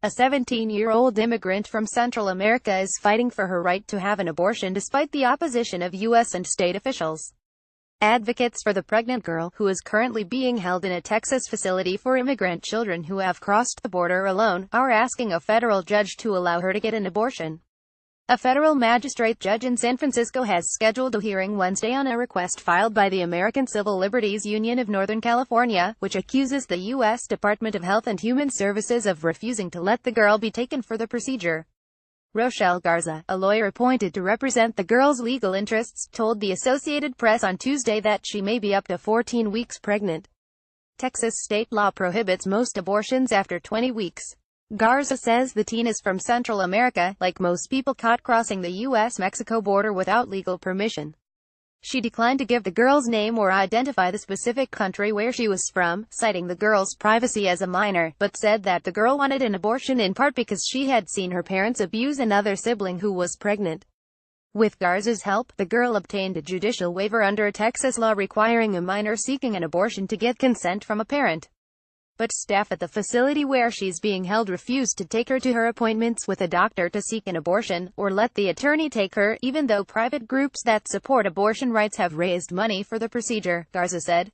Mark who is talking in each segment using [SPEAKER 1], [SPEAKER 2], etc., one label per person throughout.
[SPEAKER 1] A 17-year-old immigrant from Central America is fighting for her right to have an abortion despite the opposition of U.S. and state officials. Advocates for the pregnant girl, who is currently being held in a Texas facility for immigrant children who have crossed the border alone, are asking a federal judge to allow her to get an abortion. A federal magistrate judge in San Francisco has scheduled a hearing Wednesday on a request filed by the American Civil Liberties Union of Northern California, which accuses the U.S. Department of Health and Human Services of refusing to let the girl be taken for the procedure. Rochelle Garza, a lawyer appointed to represent the girl's legal interests, told the Associated Press on Tuesday that she may be up to 14 weeks pregnant. Texas state law prohibits most abortions after 20 weeks. Garza says the teen is from Central America, like most people caught crossing the U.S.-Mexico border without legal permission. She declined to give the girl's name or identify the specific country where she was from, citing the girl's privacy as a minor, but said that the girl wanted an abortion in part because she had seen her parents abuse another sibling who was pregnant. With Garza's help, the girl obtained a judicial waiver under a Texas law requiring a minor seeking an abortion to get consent from a parent. But staff at the facility where she's being held refused to take her to her appointments with a doctor to seek an abortion, or let the attorney take her, even though private groups that support abortion rights have raised money for the procedure, Garza said.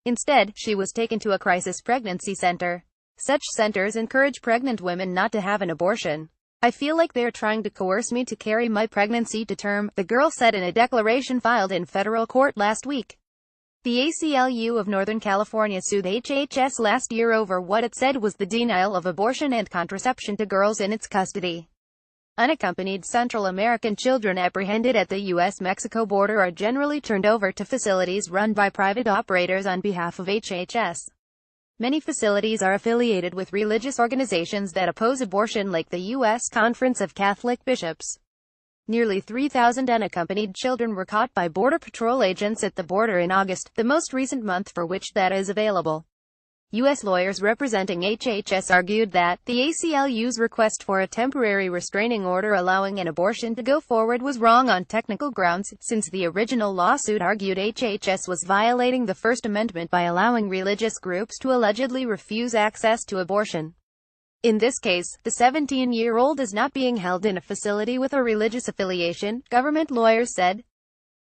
[SPEAKER 1] Instead, she was taken to a crisis pregnancy center. Such centers encourage pregnant women not to have an abortion. "I feel like they're trying to coerce me to carry my pregnancy to term," the girl said in a declaration filed in federal court last week. The ACLU of Northern California sued HHS last year over what it said was the denial of abortion and contraception to girls in its custody. Unaccompanied Central American children apprehended at the U.S.-Mexico border are generally turned over to facilities run by private operators on behalf of HHS. Many facilities are affiliated with religious organizations that oppose abortion, like the U.S. Conference of Catholic Bishops. Nearly 3,000 unaccompanied children were caught by Border Patrol agents at the border in August, the most recent month for which data is available. U.S. lawyers representing HHS argued that the ACLU's request for a temporary restraining order allowing an abortion to go forward was wrong on technical grounds, since the original lawsuit argued HHS was violating the First Amendment by allowing religious groups to allegedly refuse access to abortion. In this case, the 17-year-old is not being held in a facility with a religious affiliation, government lawyers said.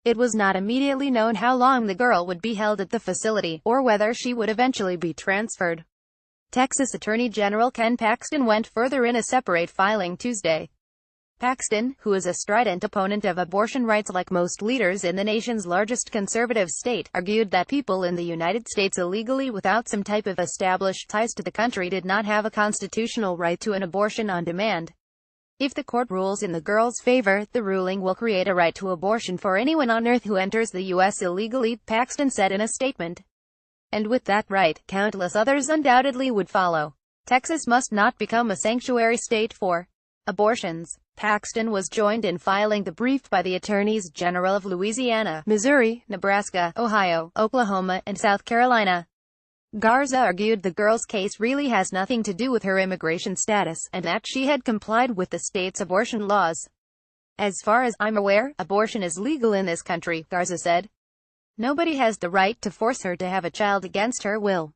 [SPEAKER 1] It was not immediately known how long the girl would be held at the facility, or whether she would eventually be transferred. Texas Attorney General Ken Paxton went further in a separate filing Tuesday. Paxton, who is a strident opponent of abortion rights like most leaders in the nation's largest conservative state, argued that people in the United States illegally without some type of established ties to the country did not have a constitutional right to an abortion on demand. If the court rules in the girl's favor, the ruling will create a right to abortion for anyone on earth who enters the U.S. illegally, Paxton said in a statement. And with that right, countless others undoubtedly would follow. Texas must not become a sanctuary state for abortions. Paxton was joined in filing the brief by the attorneys general of Louisiana, Missouri, Nebraska, Ohio, Oklahoma, and South Carolina. Garza argued the girl's case really has nothing to do with her immigration status, and that she had complied with the state's abortion laws. "As far as I'm aware, abortion is legal in this country," Garza said. "Nobody has the right to force her to have a child against her will."